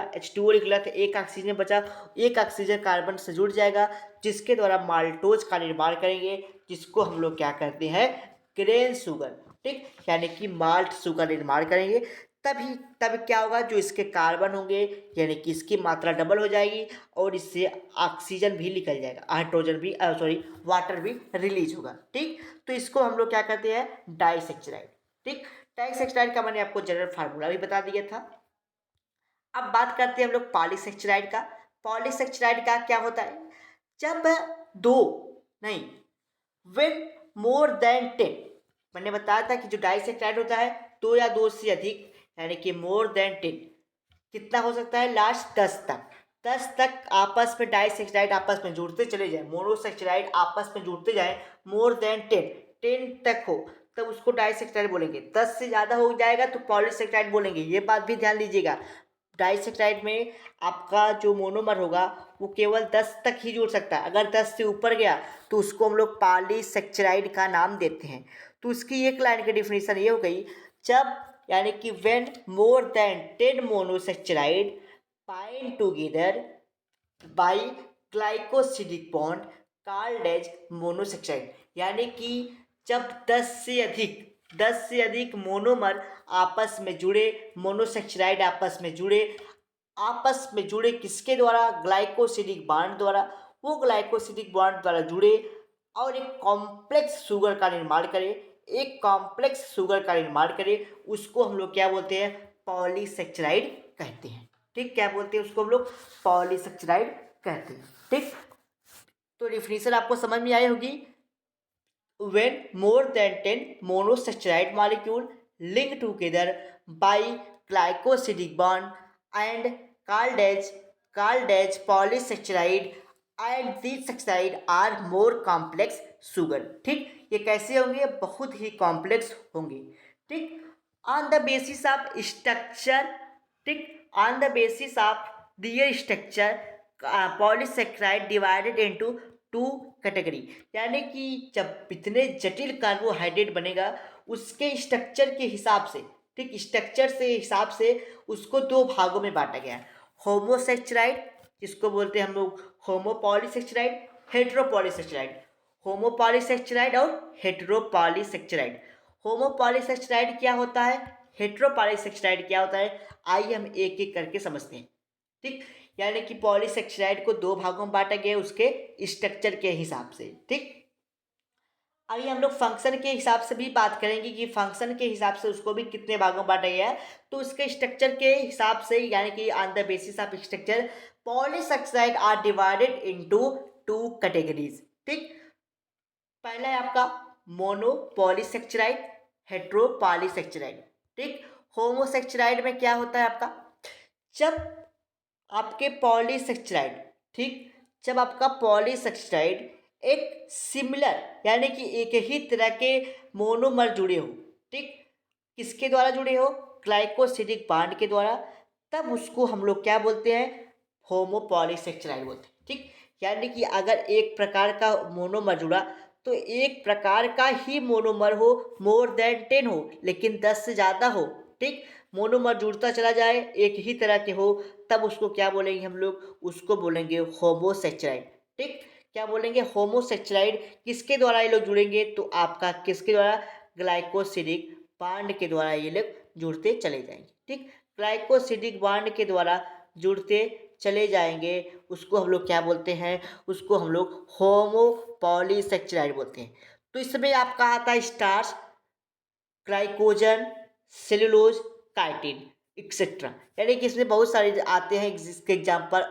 तो एक ऑक्सीजन बचा, एक ऑक्सीजन कार्बन से जुड़ जाएगा जिसके द्वारा माल्टोज का निर्माण करेंगे, जिसको हम लोग क्या करते हैं, ग्रेन शुगर। ठीक, यानी कि माल्ट शुगर निर्माण करेंगे। तब क्या होगा, जो इसके कार्बन होंगे यानी कि इसकी मात्रा डबल हो जाएगी और इससे ऑक्सीजन भी निकल जाएगा, हाइड्रोजन भी वाटर भी रिलीज होगा। ठीक, तो इसको हम लोग क्या कहते हैं, डाइसेक्राइड। ठीक, डाइसेक्राइड का मैंने आपको जनरल फार्मूला भी बता दिया था। अब बात करते हैं हम लोग पॉलीसेक्राइड का। पॉलीसेक्राइड का क्या होता है, जब दो नहीं वेन मोर देन 10, मैंने बताया था कि जो डाइसेक्राइड होता है दो या दो से अधिक यानी कि मोर देन 10, कितना हो सकता है, लास्ट 10 तक आपस में डाइसेक्राइड आपस में जुड़ते चले जाए, मोनोसेक्राइड आपस में जुड़ते जाए, मोर देन 10 तक हो तब उसको डाइसेक्राइड बोलेंगे। 10 से ज़्यादा हो जाएगा तो पॉलीसेक्राइड बोलेंगे, ये बात भी ध्यान लीजिएगा। डाइसेक्राइड में आपका जो मोनोमर होगा वो केवल 10 तक ही जुड़ सकता है। अगर 10 से ऊपर गया तो उसको हम लोग पॉलीसेक्राइड का नाम देते हैं। तो उसकी एक लाइन की डिफिनीशन ये हो गई, जब यानी कि when more than 10 monosaccharide bind together by glycosidic bond called as monosaccharide. यानी कि जब 10 से अधिक मोनोमर आपस में जुड़े, मोनोसेक्राइड आपस में जुड़े किसके द्वारा? ग्लाइकोसिडिक बॉन्ड द्वारा। वो ग्लाइकोसिडिक बॉन्ड द्वारा जुड़े और एक कॉम्प्लेक्स शुगर का निर्माण करे, उसको हम लोग क्या बोलते हैं? पॉलीसेक्राइड कहते हैं। ठीक, क्या बोलते हैं उसको हम लोग? पॉलीसेक्राइड कहते हैं। ठीक, तो डिफिनीशन आपको समझ में आई होगी। when more than 10 monosaccharide molecule link together by glycosidic bond and called as polysaccharide, and these saccharide are more complex sugar। ठीक, ये कैसे होंगे? बहुत ही कॉम्प्लेक्स होंगे। ठीक, on the basis of structure, ठीक, on the basis of their structure polysaccharide divided into 2 category. यानी कि जब इतने जटिल कार्बोहाइड्रेट बनेगा उसके स्ट्रक्चर के हिसाब से, ठीक, स्ट्रक्चर से हिसाब से उसको 2 भागों में बांटा गया है। होमोसेक्राइड, जिसको बोलते हैं हम लोग होमोपॉलीसेक्राइड, हेटेरोपॉलीसेक्राइड। होमोपॉलीसेक्राइड और हेटेरोपॉलीसेक्राइड। होमोपॉलीसेक्राइड क्या होता है, हेटेरोपॉलीसेक्राइड क्या होता है, आइए हम एक एक करके समझते हैं। ठीक, यानी कि पॉलीसेक्राइड को 2 भागों में बांटा गया उसके स्ट्रक्चर के हिसाब से। ठीक, अभी हम लोग फंक्शन के हिसाब से भी बात करेंगे कि फंक्शन के हिसाब से उसको भी कितने भागों में बांटा गया है। तो उसके स्ट्रक्चर के हिसाब से, यानी कि on the basis of structure polysaccharide are divided into 2 categories. ठीक, पहला है आपका मोनोपॉलीसेक्राइड, हेटेरोपॉलीसेक्राइड। ठीक, होमोसेक्राइड में क्या होता है आपका? जब आपके पॉलीसेक्राइड, ठीक, जब आपका पॉलीसेक्राइड एक सिमिलर यानी कि एक ही तरह के मोनोमर जुड़े हो, ठीक, किसके द्वारा जुड़े हो? ग्लाइकोसिडिक बॉन्ड के द्वारा, तब उसको हम लोग क्या बोलते हैं? होमोपॉलीसेक्राइड बोलते हैं। ठीक, यानी कि अगर एक प्रकार का मोनोमर जुड़ा तो एक प्रकार का ही मोनोमर हो, मोर देन 10 हो लेकिन 10 से ज़्यादा हो, ठीक, मोनोमर जुड़ता चला जाए, एक ही तरह के हो, तब उसको क्या बोलेंगे हम लोग? उसको बोलेंगे होमोसेक्राइड। ठीक, क्या बोलेंगे? होमोसेक्राइड। किसके द्वारा ये लोग जुड़ेंगे? तो आपका किसके द्वारा? ग्लाइकोसिडिक बॉन्ड के द्वारा ये लोग जुड़ते चले जाएंगे। ठीक, ग्लाइकोसिडिक बॉन्ड के द्वारा जुड़ते चले जाएंगे, उसको हम लोग क्या बोलते हैं? उसको हम लोग होमोपॉलीसेक्राइड बोलते हैं। तो इसमें आपका आता है starch, glycogen, cellulose, chitin etcetera. यानी कि इसमें बहुत सारे आते हैं, जिसके एग्जाम्पल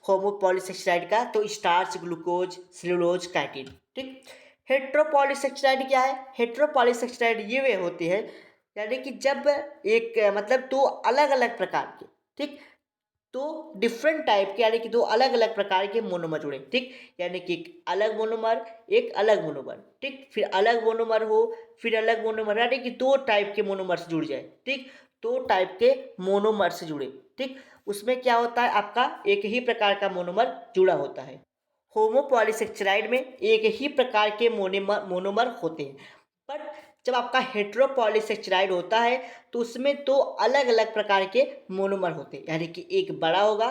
होमोपॉलीसेक्राइड का तो स्टार्च, ग्लूकोज, सेलुलोज, काइटिन। ठीक, हेटेरोपॉलीसेक्राइड क्या है? हेटेरोपॉलीसेक्राइड ये वे होते हैं यानी कि जब एक मतलब 2 अलग अलग प्रकार के, ठीक, तो डिफरेंट टाइप के यानी कि 2 अलग अलग प्रकार के मोनोमर जुड़े। ठीक, यानी कि एक अलग मोनोमर, एक अलग मोनोमर, ठीक, फिर अलग मोनोमर हो, फिर अलग मोनोमर, यानी कि 2 टाइप के मोनोमर से जुड़ जाए। ठीक, 2 टाइप के मोनोमर से जुड़े। ठीक, उसमें क्या होता है? आपका एक ही प्रकार का मोनोमर जुड़ा होता है। होमोपॉलीसेक्राइड में एक ही प्रकार के मोनोमर होते हैं, बट जब आपका हेटेरोपॉलीसेक्राइड होता है तो उसमें 2 अलग अलग प्रकार के मोनोमर होते हैं, यानी कि एक बड़ा होगा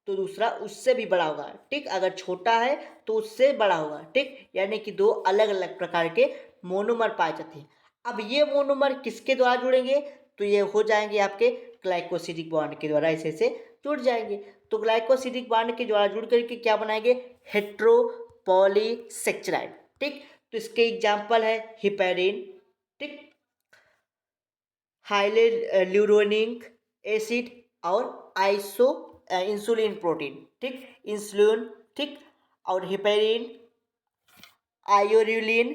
तो दूसरा उससे भी बड़ा होगा। ठीक, अगर छोटा है तो उससे बड़ा होगा। ठीक, यानी कि 2 अलग अलग प्रकार के मोनोमर पाए जाते हैं। अब ये मोनोमर किसके द्वारा जुड़ेंगे? तो ये हो जाएंगे आपके ग्लाइकोसिडिक बॉन्ड के द्वारा, ऐसे जुड़ जाएंगे। तो ग्लाइकोसिडिक बॉन्ड के द्वारा जुड़ करके क्या बनाएंगे? हेटेरोपॉलीसेक्राइड। ठीक, तो इसके एग्जाम्पल है हिपेरिन, ठीक, हाइलेल्यूरोनिक एसिड और आइसो इंसुलिन प्रोटीन। ठीक, इंसुलिन, ठीक, और हिपेरिन, आयोरुलिन।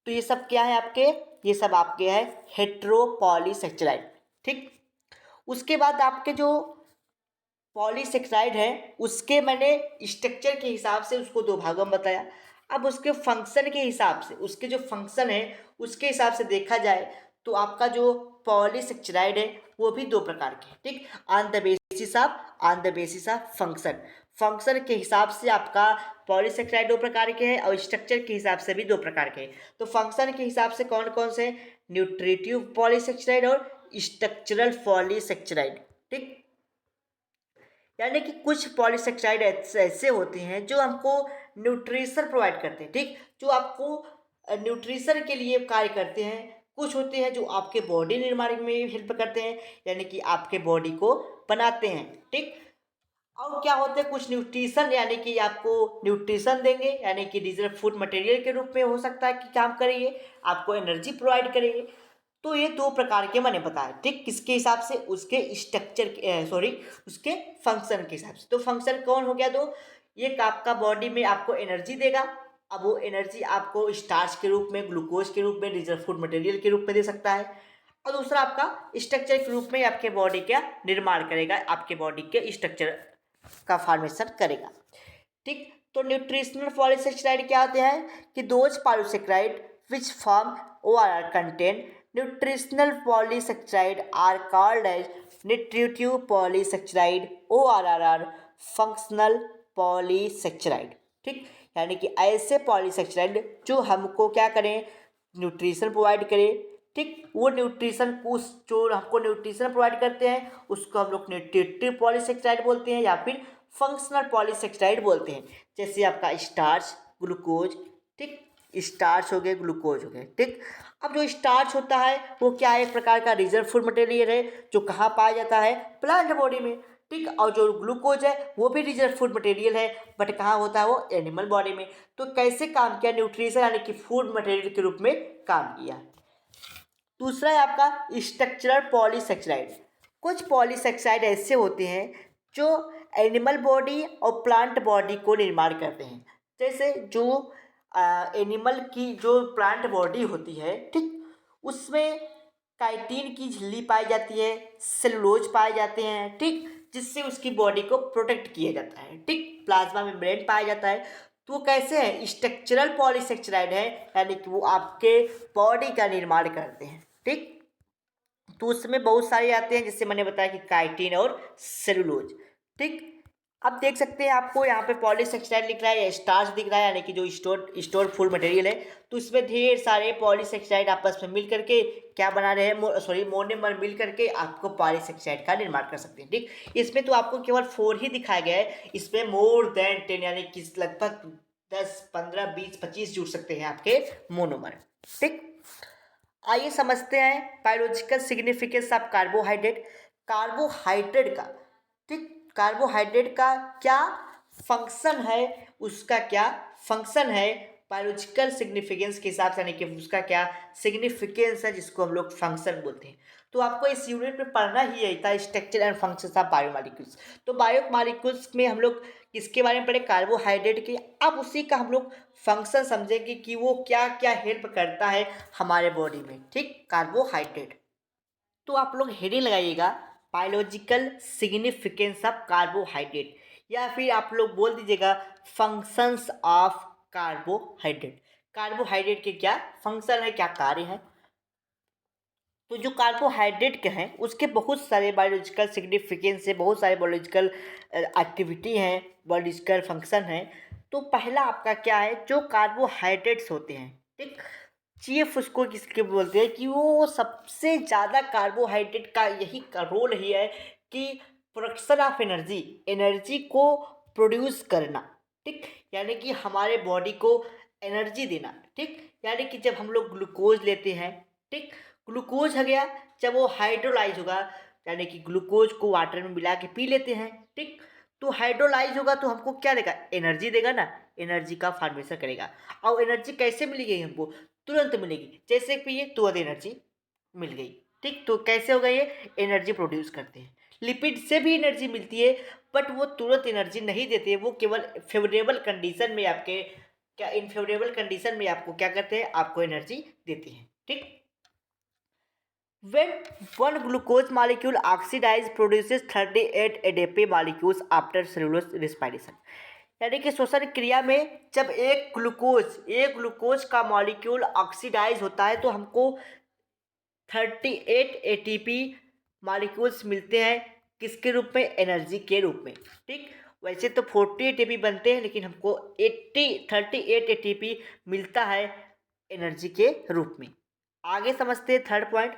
तो ये सब क्या है आपके? ये सब आपके है हेटेरोपॉलीसेक्राइड। ठीक, उसके बाद आपके जो पॉलीसेक्राइड है उसके मैंने स्ट्रक्चर के हिसाब से उसको 2 भागों में बताया। अब उसके फंक्शन के हिसाब से, उसके जो फंक्शन है उसके हिसाब से देखा जाए तो आपका जो पॉलीसेक्चराइड है वो भी दो प्रकार के हैं, ठीक। On the basis of function, function के हिसाब से आपका पॉलीसेक्चराइड दो प्रकार के हैं और स्ट्रक्चर के हिसाब से भी दो प्रकार के हैं। तो फंक्शन के हिसाब से कौन कौन से? न्यूट्रिटिव पॉलीसेक्चराइड और स्ट्रक्चरल पॉलीसेक्चराइड, ठीक। यानी कि कुछ पॉलीसेक्साइड ऐसे होते हैं जो हमको न्यूट्रिशन प्रोवाइड करते हैं, ठीक, जो आपको न्यूट्रिशन के लिए कार्य करते हैं। कुछ होते हैं जो आपके बॉडी निर्माण में हेल्प करते हैं, यानी कि आपके बॉडी को बनाते हैं, ठीक। और क्या होते हैं कुछ न्यूट्रिशन, यानी कि आपको न्यूट्रिशन देंगे, यानी कि रिजर्व फूड मटेरियल के रूप में हो सकता है कि काम करेंगे, आपको एनर्जी प्रोवाइड करेंगे। तो ये दो प्रकार के मैंने बताया, ठीक। किसके हिसाब से? उसके स्ट्रक्चर सॉरी उसके फंक्शन के हिसाब से। तो फंक्शन कौन हो गया? तो ये आपका बॉडी में आपको एनर्जी देगा। अब वो एनर्जी आपको स्टार्च के रूप में, ग्लूकोज के रूप में, रिजर्व फूड मटेरियल के रूप में दे सकता है। और दूसरा आपका स्ट्रक्चर के रूप में आपके बॉडी का निर्माण करेगा, आपके बॉडी के स्ट्रक्चर का फॉर्मेशन करेगा, ठीक। तो न्यूट्रिशनल पॉलीसेक्राइड क्या होते हैं कि those polysaccharide which form ORR content nutritional polysaccharide are called as nutritive polysaccharide ORR functional polysaccharide, ठीक। यानी कि ऐसे पॉलीसेक्राइड जो हमको क्या करें? न्यूट्रिशन प्रोवाइड करें, ठीक। वो न्यूट्रिशन उस जो हमको न्यूट्रिशन प्रोवाइड करते हैं उसको हम लोग न्यूट्रिटिव पॉलीसेक्राइड बोलते हैं या फिर फंक्शनल पॉलीसेक्राइड बोलते हैं। जैसे आपका स्टार्च, ग्लूकोज, ठीक, स्टार्च हो गए, ग्लूकोज हो गए, ठीक। अब जो स्टार्च होता है वो क्या है? एक प्रकार का रिजर्व फूड मटेरियल है जो कहाँ पाया जाता है? प्लांट बॉडी में, ठीक। और जो ग्लूकोज है वो भी रिजर्व फूड मटेरियल है, बट कहाँ होता है? वो एनिमल बॉडी में। तो कैसे काम किया? न्यूट्रिशन यानी कि फूड मटेरियल के रूप में काम किया। दूसरा है आपका स्ट्रक्चरल पॉलीसेक्राइड। कुछ पॉलीसेक्राइड ऐसे होते हैं जो एनिमल बॉडी और प्लांट बॉडी को निर्माण करते हैं। जैसे जो एनिमल की जो प्लांट बॉडी होती है, ठीक, उसमें काइटिन की झिल्ली पाई जाती है, सेलुलोज पाए जाते हैं, ठीक, जिससे उसकी बॉडी को प्रोटेक्ट किया जाता है, ठीक। प्लाज्मा मेम्ब्रेन पाया जाता है। तो वो कैसे है? स्ट्रक्चरल पॉलीसेक्राइड है, यानी कि वो आपके बॉडी का निर्माण करते हैं, ठीक। तो उसमें बहुत सारे आते हैं, जिससे मैंने बताया कि काइटिन और सेलुलोज, ठीक। अब देख सकते हैं आपको यहाँ पे पॉलीसेक्राइड लिख रहा है या स्टार्च दिख रहा है, यानी कि जो स्टोर फूड मटेरियल है। तो इसमें ढेर सारे पॉलीसेक्राइड आपस में मिल करके क्या बना रहे हैं? मोनोमर मिल करके आपको पॉलीसेक्राइड का निर्माण कर सकते हैं, ठीक। इसमें तो आपको केवल 4 ही दिखाया गया है, इसमें मोर देन 10 यानी कि लगभग 10, 15, 20, 25 जुड़ सकते हैं आपके मोनोमर, ठीक। आइए समझते हैं biological significance of carbohydrate. Carbohydrate का, ठीक, कार्बोहाइड्रेट का क्या फंक्शन है, उसका क्या फंक्शन है बायोलॉजिकल सिग्निफिकेंस के हिसाब से, यानी कि उसका क्या सिग्निफिकेंस है जिसको हम लोग फंक्शन बोलते हैं। तो आपको इस यूनिट में पढ़ना ही है था structure and functions of biomolecules. तो बायोमॉलिक्यूल्स में हम लोग किसके बारे में पढ़े? कार्बोहाइड्रेट के। अब उसी का हम लोग फंक्शन समझेंगे कि वो क्या क्या हेल्प करता है हमारे बॉडी में, ठीक, कार्बोहाइड्रेट। तो आप लोग हेडिंग लगाइएगा बायोलॉजिकल सिग्निफिकेंस ऑफ कार्बोहाइड्रेट, या फिर आप लोग बोल दीजिएगा फंक्शंस ऑफ कार्बोहाइड्रेट। कार्बोहाइड्रेट के क्या फंक्शन है, क्या कार्य है? तो जो कार्बोहाइड्रेट के हैं उसके बहुत सारे बायोलॉजिकल सिग्निफिकेंस है, बहुत सारे बायोलॉजिकल एक्टिविटी हैं, बायोलॉजिकल फंक्शन हैं। तो पहला आपका क्या है? जो कार्बोहाइड्रेट्स होते हैं, ठीक, चीफ उसको किसके बोलते हैं कि वो सबसे ज़्यादा कार्बोहाइड्रेट का यही का रोल ही है कि प्रोडक्शन ऑफ एनर्जी, एनर्जी को प्रोड्यूस करना, ठीक, यानी कि हमारे बॉडी को एनर्जी देना, ठीक। यानी कि जब हम लोग ग्लूकोज लेते हैं, ठीक, ग्लूकोज है गया, जब वो हाइड्रोलाइज होगा, यानी कि ग्लूकोज को वाटर में मिला के पी लेते हैं, ठीक, तो हाइड्रोलाइज होगा तो हमको क्या देगा? एनर्जी देगा ना, एनर्जी का फॉर्मेशन करेगा। और एनर्जी कैसे मिलेगी हमको? तुरंत मिलेगी, जैसे पिए तुरंत एनर्जी मिल गई, ठीक। तो कैसे होगा? ये एनर्जी प्रोड्यूस करते हैं। लिपिड से भी एनर्जी मिलती है, बट वो तुरंत एनर्जी नहीं देते हैं, वो केवल फेवरेबल कंडीशन में आपके क्या इनफेवरेबल कंडीशन में आपको क्या करते हैं? आपको एनर्जी देते हैं, ठीक। When one glucose molecule oxidize produces 38 ADP molecules after cellulose respiration। यानी कि श्वसन क्रिया में जब एक ग्लूकोज का मॉलिक्यूल ऑक्सीडाइज होता है तो हमको 38 एटीपी मॉलिक्यूल्स मिलते हैं किसके रूप में, एनर्जी के रूप में। ठीक, वैसे तो 40 एटीपी बनते हैं लेकिन हमको 38 एटीपी मिलता है एनर्जी के रूप में। आगे समझते हैं third point,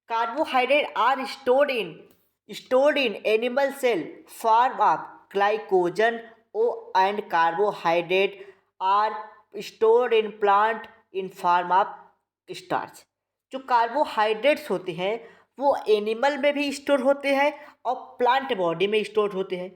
carbohydrate are stored in animal cell form of glycogen ओ and carbohydrate are stored in plant in form of starch. जो कार्बोहाइड्रेट्स होते हैं वो एनिमल में भी स्टोर होते हैं और प्लांट बॉडी में स्टोर होते हैं।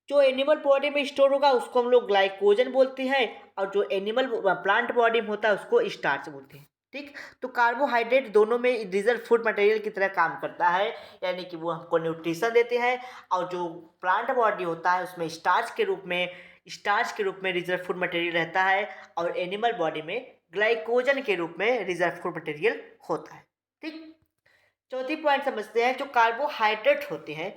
जो एनिमल बॉडी में स्टोर होगा उसको हम लोग ग्लाइकोजन बोलते हैं और जो एनिमल प्लांट बॉडी में होता है उसको स्टार्च बोलते हैं। ठीक, तो कार्बोहाइड्रेट दोनों में रिजर्व फूड मटेरियल की तरह काम करता है, यानी कि वो हमको न्यूट्रिशन देते हैं। और जो प्लांट बॉडी होता है उसमें स्टार्च के रूप में रिजर्व फूड मटेरियल रहता है और एनिमल बॉडी में ग्लाइकोजन के रूप में रिजर्व फूड मटेरियल होता है। ठीक, चौथी पॉइंट समझते हैं, जो कार्बोहाइड्रेट होते हैं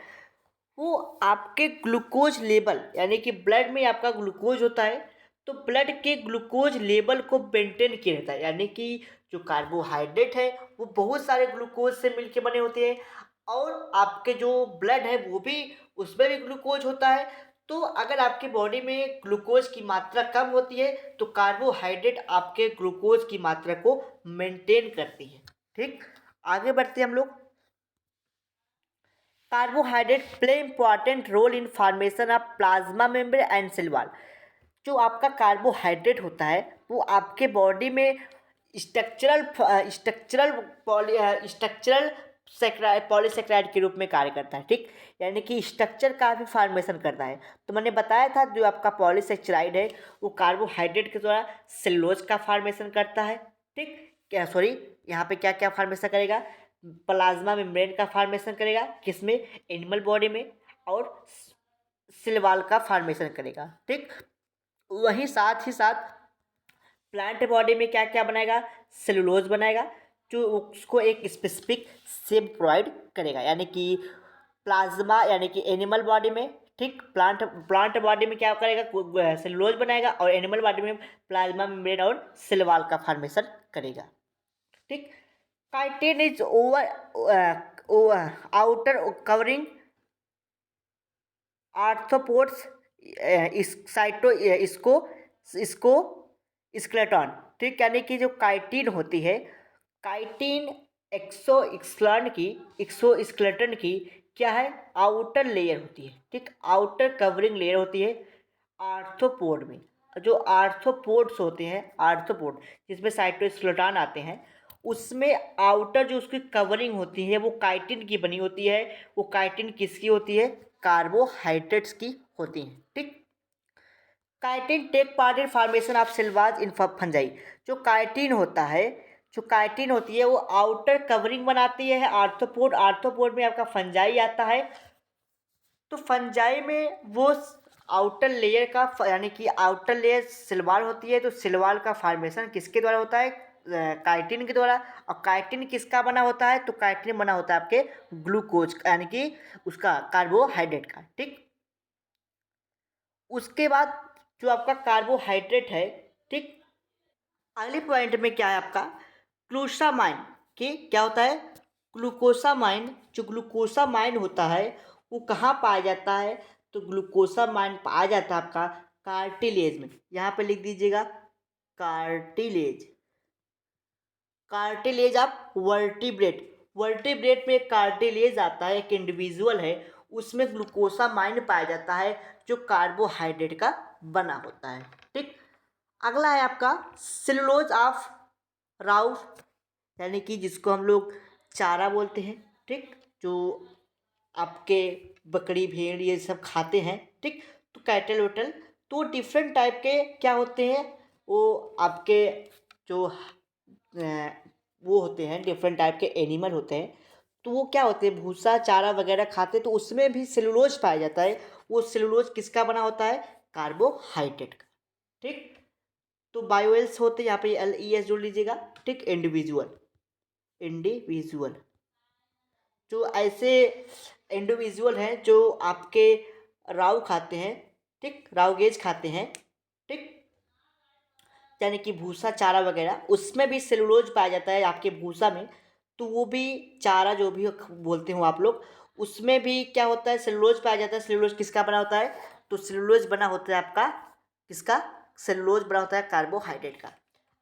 वो आपके ग्लूकोज लेवल, यानी कि ब्लड में आपका ग्लूकोज होता है तो ब्लड के ग्लूकोज लेवल को मेंटेन किया रहता है। यानी कि जो कार्बोहाइड्रेट है वो बहुत सारे ग्लूकोज से मिलके बने होते हैं और आपके जो ब्लड है वो भी, उसमें भी ग्लूकोज होता है। तो अगर आपकी बॉडी में ग्लूकोज की मात्रा कम होती है तो कार्बोहाइड्रेट आपके ग्लूकोज की मात्रा को मेंटेन करती है। ठीक, आगे बढ़ते हैं हम लोग। Carbohydrate play important role in formation of plasma membrane and cell wall. जो आपका कार्बोहाइड्रेट होता है वो आपके बॉडी में स्ट्रक्चरल स्ट्रक्चरल पॉलीसेक्राइड के रूप में कार्य करता है। ठीक, यानी कि स्ट्रक्चर का भी फॉर्मेशन करता है। तो मैंने बताया था जो आपका पॉलीसेक्राइड है वो कार्बोहाइड्रेट के द्वारा सेलुलोज का फॉर्मेशन करता है। ठीक, क्या सॉरी, यहाँ पे क्या क्या फॉर्मेशन करेगा, प्लाज्मा मेम्ब्रेन का फॉर्मेशन करेगा, किसमें, एनिमल बॉडी में, और सेल वॉल का फॉर्मेशन करेगा। ठीक, वहीं साथ ही साथ प्लांट बॉडी में क्या क्या बनाएगा, सेलुलोज बनाएगा जो उसको एक स्पेसिफिक शेप प्रोवाइड करेगा। यानी कि प्लाज्मा, यानी कि एनिमल बॉडी में, ठीक, प्लांट बॉडी में क्या करेगा, सेलुलोज बनाएगा और एनिमल बॉडी में प्लाज्मा मेम्ब्रेन और सेल वॉल का फॉर्मेशन करेगा। ठीक, chitin is outer covering arthropods साइटो इसको स्केलेटन। ठीक, यानी कि जो काइटिन होती है, काइटिन एक्सोस्केलेटन की क्या है, आउटर लेयर होती है। ठीक, आउटर कवरिंग लेयर होती है आर्थ्रोपोड में। जो आर्थ्रोपोड्स होते हैं, आर्थ्रोपोड जिसमें साइटोस्केलेटन आते हैं, उसमें आउटर जो उसकी कवरिंग होती है वो काइटिन की बनी होती है। वो काइटिन किसकी होती है, कार्बोहाइड्रेट्स की होती हैं। ठीक, chitin take part in formation of cellulose in fungi. जो काइटिन होता है, जो काइटिन होती है वो आउटर कवरिंग बनाती है आर्थ्रोपोड में आपका फंजाई आता है। तो फंजाई में वो आउटर लेयर का, यानी कि आउटर लेयर सिलवाल होती है, तो सिलवाल का फॉर्मेशन किसके द्वारा होता है, काइटिन के द्वारा। और काइटिन किसका बना होता है, तो काइटिन बना होता है आपके ग्लूकोज, यानी कि उसका कार्बोहाइड्रेट का। ठीक, उसके बाद जो आपका कार्बोहाइड्रेट है, ठीक, अगले पॉइंट में क्या है आपका, ग्लूकोसामाइन कि क्या होता है, ग्लूकोसामाइन। जो ग्लूकोसामाइन होता है वो कहाँ पाया जाता है, तो ग्लूकोसामाइन पाया जाता है आपका कार्टिलेज में। यहाँ पे लिख दीजिएगा कार्टिलेज। कार्टिलेज ऑफ वर्टिब्रेट में एक कार्टिलेज आता है, एक इंडिविजुअल है, उसमें ग्लूकोसामाइन पाया जाता है जो कार्बोहाइड्रेट का बना होता है। ठीक, अगला है आपका सेलुलोज ऑफ राउफ, यानी कि जिसको हम लोग चारा बोलते हैं। ठीक, जो आपके बकरी भेड़ ये सब खाते हैं। ठीक, तो कैटल वेटल, तो डिफरेंट टाइप के क्या होते हैं, वो आपके जो वो होते हैं, डिफरेंट टाइप के एनिमल होते हैं। तो वो क्या होते हैं, भूसा चारा वगैरह खाते हैं, तो उसमें भी सेलुलोज पाया जाता है। वो सेलुलोज किसका बना होता है, कार्बोहाइड्रेट का। ठीक, तो बायोएल्स होते हैं, यहाँ पे LES जोड़ लीजिएगा। ठीक, इंडिविजुअल जो ऐसे इंडिविजुअल हैं जो आपके राव खाते हैं। ठीक, राव गेज खाते हैं। ठीक, यानी कि भूसा चारा वगैरह, उसमें भी सेलुलोज पाया जाता है आपके भूसा में। तो वो भी चारा जो भी बोलते हो आप लोग, उसमें भी क्या होता है, सेलुलोज पाया जाता है। सेलुलोज किसका बना होता है, तो सेलुलोज बना होता है आपका किसका, सेलुलोज बना होता है कार्बोहाइड्रेट का।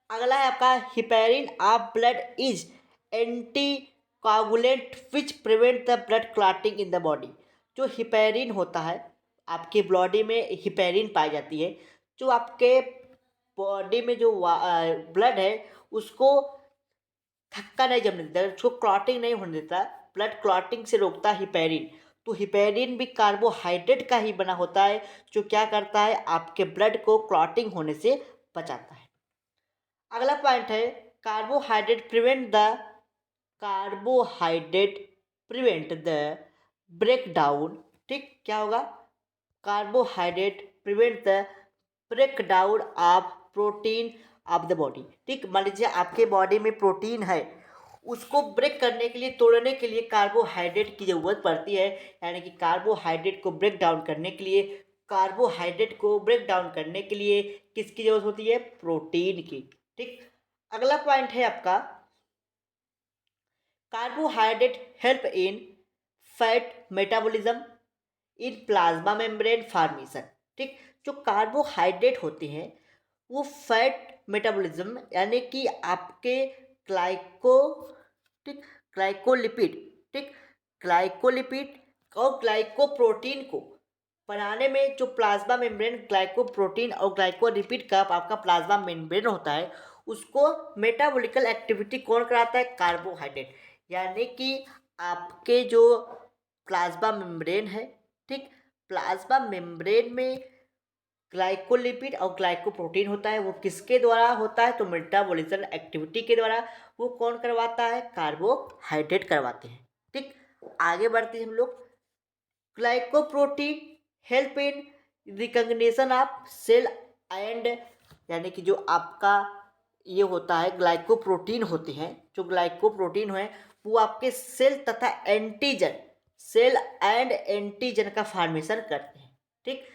अगला है आपका heparin of blood is anti coagulant which prevent the blood clotting in the body. जो हिपेरिन होता है, आपकी बॉडी में हिपेरिन पाई जाती है, जो आपके बॉडी में जो ब्लड है उसको थक्का नहीं जमने देता, उसको क्लॉटिंग नहीं होने देता, ब्लड क्लॉटिंग से रोकता है हिपेरिन। तो हिपेरिन भी कार्बोहाइड्रेट का ही बना होता है, जो क्या करता है, आपके ब्लड को क्लॉटिंग होने से बचाता है। अगला पॉइंट है carbohydrate prevent the carbohydrate prevent the break down. ठीक, क्या होगा, carbohydrate prevent the break down of protein of the body. ठीक, मान लीजिए आपके बॉडी में प्रोटीन है, उसको ब्रेक करने के लिए, तोड़ने के लिए कार्बोहाइड्रेट की ज़रूरत पड़ती है। यानी कि कार्बोहाइड्रेट को ब्रेक डाउन करने के लिए, कार्बोहाइड्रेट को ब्रेक डाउन करने के लिए किसकी ज़रूरत होती है, प्रोटीन की। ठीक, अगला पॉइंट है आपका carbohydrate help in fat metabolism in plasma membrane formation. ठीक, जो कार्बोहाइड्रेट होते हैं वो फैट मेटाबॉलिज्म यानी कि आपके ग्लाइको ठीक ग्लाइकोलिपिड ठीक ग्लाइकोलिपिड और ग्लाइकोप्रोटीन को बनाने में, जो प्लाज्मा मेम्ब्रेन ग्लाइकोप्रोटीन और ग्लाइकोलिपिड का आपका प्लाज्मा मेम्ब्रेन होता है, उसको मेटाबॉलिकल एक्टिविटी कौन कराता है, कार्बोहाइड्रेट। यानी कि आपके जो प्लाज्मा मेम्ब्रेन है, ठीक, प्लाज्मा मेम्ब्रेन में ग्लाइकोलिपिड और ग्लाइकोप्रोटीन होता है, वो किसके द्वारा होता है, तो मेटाबॉलिज्म एक्टिविटी के द्वारा। वो कौन करवाता है, कार्बोहाइड्रेट करवाते हैं। ठीक, आगे बढ़ते हैं हम लोग। Glycoprotein help in recognition of cell and, यानी कि जो आपका ये होता है ग्लाइकोप्रोटीन होते हैं, जो ग्लाइकोप्रोटीन है वो आपके सेल तथा एंटीजन, सेल एंड एंटीजन का फॉर्मेशन करते हैं। ठीक,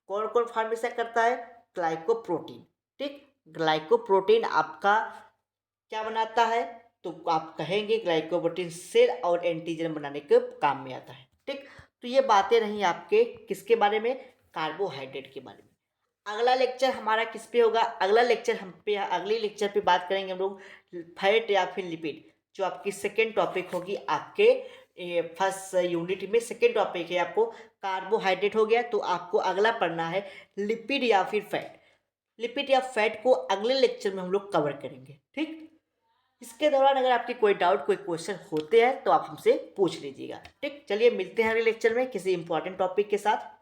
कौन कौन फॉर्मेशन करता है, ग्लाइकोप्रोटीन। ठीक, ग्लाइकोप्रोटीन आपका क्या बनाता है, तो आप कहेंगे ग्लाइकोप्रोटीन सेल और एंटीजन बनाने के काम में आता है। ठीक, तो ये बातें रही आपके किसके बारे में, कार्बोहाइड्रेट के बारे में। अगला लेक्चर हमारा किस पे होगा, अगला लेक्चर हम पे अगले लेक्चर पे बात करेंगे हम लोग फैट या फिर लिपिड, जो आपकी सेकेंड टॉपिक होगी आपके फर्स्ट यूनिट में। सेकेंड टॉपिक है आपको कार्बोहाइड्रेट हो गया, तो आपको अगला पढ़ना है लिपिड या फिर फैट। लिपिड या फैट को अगले लेक्चर में हम लोग कवर करेंगे। ठीक, इसके दौरान अगर आपके कोई डाउट, कोई क्वेश्चन होते हैं तो आप हमसे पूछ लीजिएगा। ठीक, चलिए मिलते हैं अगले लेक्चर में किसी इंपॉर्टेंट टॉपिक के साथ।